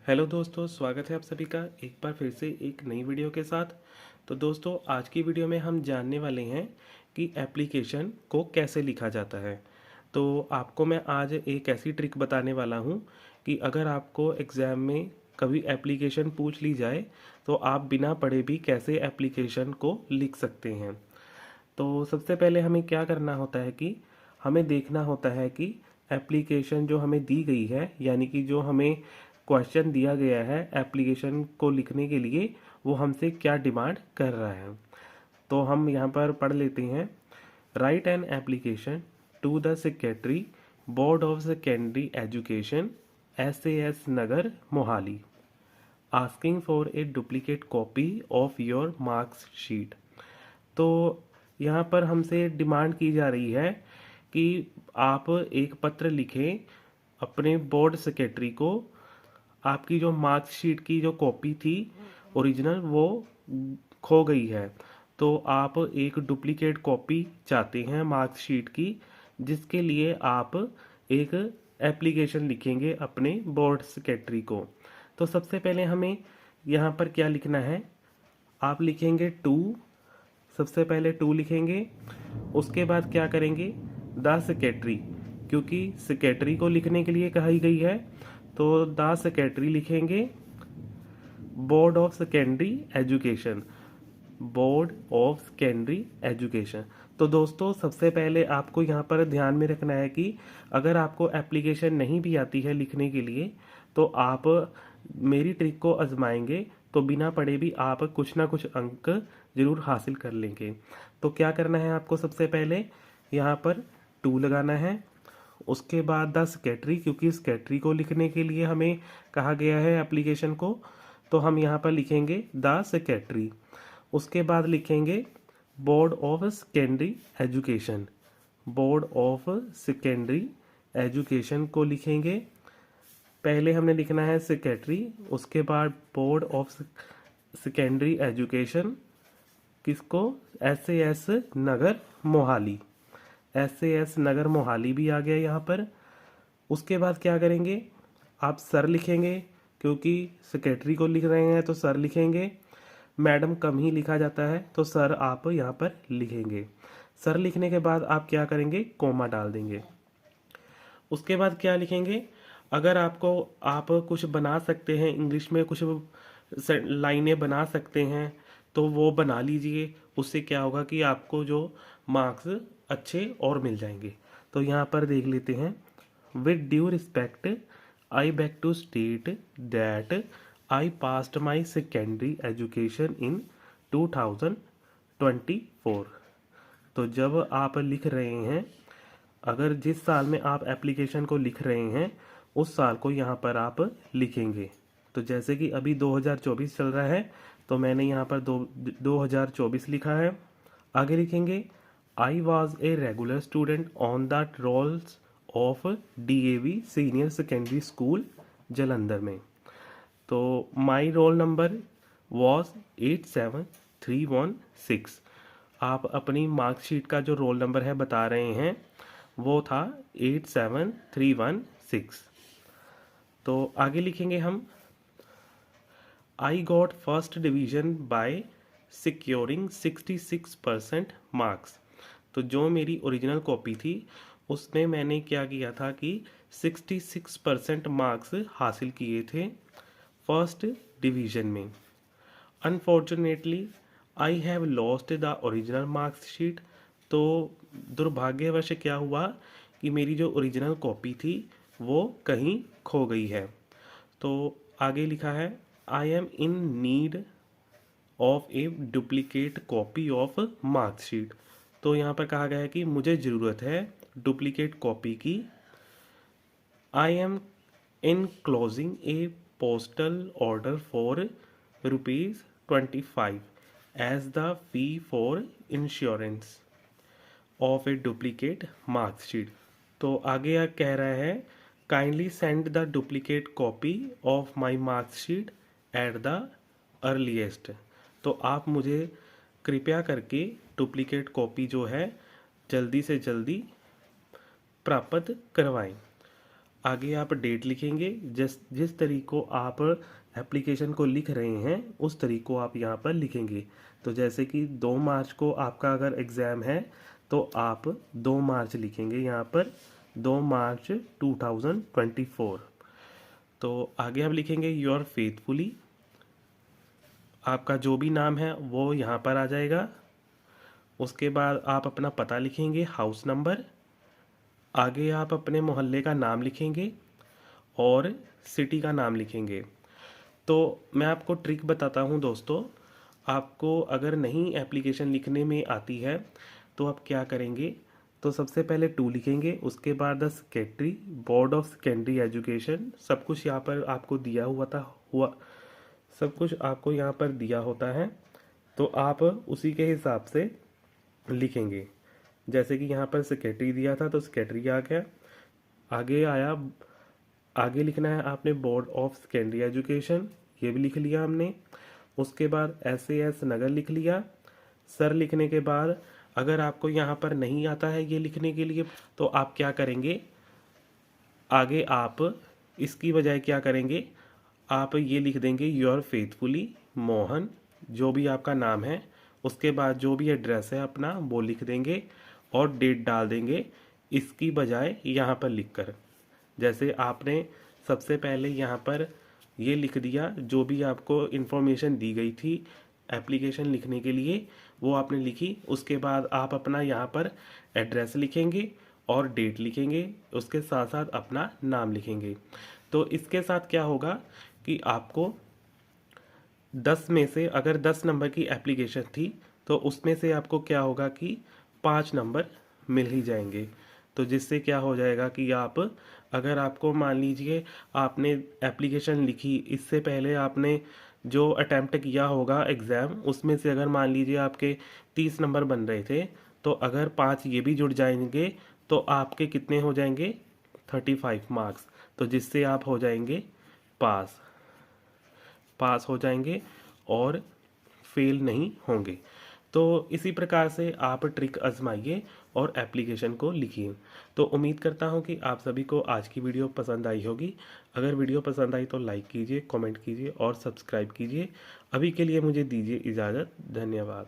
Hello दोस्तों, स्वागत है आप सभी का एक बार फिर से एक नई वीडियो के साथ। तो दोस्तों, आज की वीडियो में हम जानने वाले हैं कि एप्लीकेशन को कैसे लिखा जाता है। तो आपको मैं आज एक ऐसी ट्रिक बताने वाला हूं कि अगर आपको एग्ज़ाम में कभी एप्लीकेशन पूछ ली जाए तो आप बिना पढ़े भी कैसे एप्लीकेशन को लिख सकते हैं। तो सबसे पहले हमें क्या करना होता है कि हमें देखना होता है कि एप्लीकेशन जो हमें दी गई है, यानी कि जो हमें क्वेश्चन दिया गया है एप्लीकेशन को लिखने के लिए, वो हमसे क्या डिमांड कर रहा है। तो हम यहाँ पर पढ़ लेते हैं। Write an application to the secretary board of secondary education SAS Nagar Mohali asking for a duplicate copy of your marks sheet. तो यहाँ पर हमसे डिमांड की जा रही है कि आप एक पत्र लिखें अपने बोर्ड सेक्रेटरी को। आपकी जो मार्कशीट की जो कॉपी थी ओरिजिनल, वो खो गई है। तो आप एक डुप्लीकेट कॉपी चाहते हैं मार्कशीट की, जिसके लिए आप एक एप्लीकेशन लिखेंगे अपने बोर्ड सेक्रेटरी को। तो सबसे पहले हमें यहाँ पर क्या लिखना है, आप लिखेंगे टू। सबसे पहले टू लिखेंगे। उसके बाद क्या करेंगे, द सेक्रेटरी, क्योंकि सेक्रेटरी को लिखने के लिए कही गई है तो द सेक्रेटरी लिखेंगे। Board of secondary education, board of secondary education. तो दोस्तों, सबसे पहले आपको यहाँ पर ध्यान में रखना है कि अगर आपको एप्लीकेशन नहीं भी आती है लिखने के लिए तो आप मेरी ट्रिक को आजमाएंगे तो बिना पढ़े भी आप कुछ ना कुछ अंक जरूर हासिल कर लेंगे। तो क्या करना है आपको, सबसे पहले यहाँ पर टू लगाना है। उसके बाद द सेक्रेटरी, क्योंकि सेक्रेटरी को लिखने के लिए हमें कहा गया है एप्लीकेशन को, तो हम यहाँ पर लिखेंगे द सेक्रेटरी। उसके बाद लिखेंगे board of secondary education, board of secondary education को लिखेंगे। पहले हमने लिखना है सेक्रेटरी, उसके बाद बोर्ड ऑफ सेकेंडरी एजुकेशन, किसको, SAS नगर मोहाली। SAS नगर मोहाली भी आ गया यहाँ पर। उसके बाद क्या करेंगे, आप सर लिखेंगे, क्योंकि सेक्रेटरी को लिख रहे हैं तो सर लिखेंगे। मैडम कम ही लिखा जाता है तो सर आप यहाँ पर लिखेंगे। सर लिखने के बाद आप क्या करेंगे, कोमा डाल देंगे। उसके बाद क्या लिखेंगे, अगर आपको आप कुछ बना सकते हैं इंग्लिश में, कुछ लाइनें बना सकते हैं तो वो बना लीजिए। उससे क्या होगा कि आपको जो मार्क्स अच्छे और मिल जाएंगे। तो यहाँ पर देख लेते हैं। With due respect, I beg to state that I passed my secondary education in 2024। तो जब आप लिख रहे हैं, अगर जिस साल में आप एप्लीकेशन को लिख रहे हैं उस साल को यहाँ पर आप लिखेंगे। तो जैसे कि अभी 2024 चल रहा है तो मैंने यहाँ पर 2024 लिखा है। आगे लिखेंगे I was a regular student on the rolls of DAV senior secondary school Jalandhar में। तो माई रोल नंबर वॉज 87316। आप अपनी मार्कशीट का जो रोल नंबर है बता रहे हैं, वो था 87316। तो आगे लिखेंगे हम I got first division bye securing 66% marks. तो जो मेरी ओरिजिनल कॉपी थी उसमें मैंने क्या किया था कि 66% मार्क्स हासिल किए थे फर्स्ट डिवीजन में। Unfortunately I have lost the original marksheet. तो दुर्भाग्यवश क्या हुआ कि मेरी जो ओरिजिनल कॉपी थी वो कहीं खो गई है। तो आगे लिखा है I am in need of A duplicate copy of marksheet. तो यहाँ पर कहा गया है कि मुझे ज़रूरत है डुप्लीकेट कॉपी की। I am enclosing a postal order for ₹25 as the fee for insurance of a duplicate mark sheet। तो आगे यह कह रहा है kindly send the duplicate copy of my marksheet at the earliest. तो आप मुझे कृपया करके डुप्लीकेट कॉपी जो है जल्दी से जल्दी प्राप्त करवाएं। आगे आप डेट लिखेंगे। जिस जिस तरीक़ों आप एप्लीकेशन को लिख रहे हैं उस तरीक़ों आप यहाँ पर लिखेंगे। तो जैसे कि 2 मार्च को आपका अगर एग्ज़ाम है तो आप 2 मार्च लिखेंगे यहाँ पर, 2 मार्च 2024। तो आगे आप लिखेंगे योर फेथफुली, आपका जो भी नाम है वो यहाँ पर आ जाएगा। उसके बाद आप अपना पता लिखेंगे, हाउस नंबर। आगे आप अपने मोहल्ले का नाम लिखेंगे और सिटी का नाम लिखेंगे। तो मैं आपको ट्रिक बताता हूँ दोस्तों। आपको अगर नहीं एप्लीकेशन लिखने में आती है तो आप क्या करेंगे, तो सबसे पहले 2 लिखेंगे, उसके बाद the secretary board of secondary education, सब कुछ यहाँ पर आपको दिया हुआ सब कुछ आपको यहाँ पर दिया होता है। तो आप उसी के हिसाब से लिखेंगे। जैसे कि यहाँ पर सेक्रेटरी दिया था तो सेक्रेटरी आ गया। आगे आया, आगे लिखना है आपने बोर्ड ऑफ सेकेंडरी एजुकेशन, ये भी लिख लिया हमने। उसके बाद SAS नगर लिख लिया। सर लिखने के बाद अगर आपको यहाँ पर नहीं आता है ये लिखने के लिए तो आप क्या करेंगे, आगे आप इसकी बजाय क्या करेंगे, आप ये लिख देंगे योर फेथफुली मोहन, जो भी आपका नाम है। उसके बाद जो भी एड्रेस है अपना वो लिख देंगे और डेट डाल देंगे इसकी बजाय यहाँ पर लिखकर। जैसे आपने सबसे पहले यहाँ पर ये लिख दिया, जो भी आपको इन्फॉर्मेशन दी गई थी एप्लीकेशन लिखने के लिए वो आपने लिखी। उसके बाद आप अपना यहाँ पर एड्रेस लिखेंगे और डेट लिखेंगे, उसके साथ साथ अपना नाम लिखेंगे। तो इसके साथ क्या होगा कि आपको 10 में से अगर 10 नंबर की एप्लीकेशन थी तो उसमें से आपको क्या होगा कि 5 नंबर मिल ही जाएंगे। तो जिससे क्या हो जाएगा कि आप, अगर आपको मान लीजिए आपने एप्लीकेशन लिखी, इससे पहले आपने जो अटैम्प्ट किया होगा एग्ज़ाम उसमें से अगर मान लीजिए आपके 30 नंबर बन रहे थे तो अगर 5 ये भी जुड़ जाएंगे तो आपके कितने हो जाएंगे, 35 मार्क्स। तो जिससे आप हो जाएंगे पास पास हो जाएंगे और फेल नहीं होंगे। तो इसी प्रकार से आप ट्रिक आजमाइए और एप्लीकेशन को लिखिए। तो उम्मीद करता हूँ कि आप सभी को आज की वीडियो पसंद आई होगी। अगर वीडियो पसंद आई तो लाइक कीजिए, कमेंट कीजिए और सब्सक्राइब कीजिए। अभी के लिए मुझे दीजिए इजाज़त। धन्यवाद।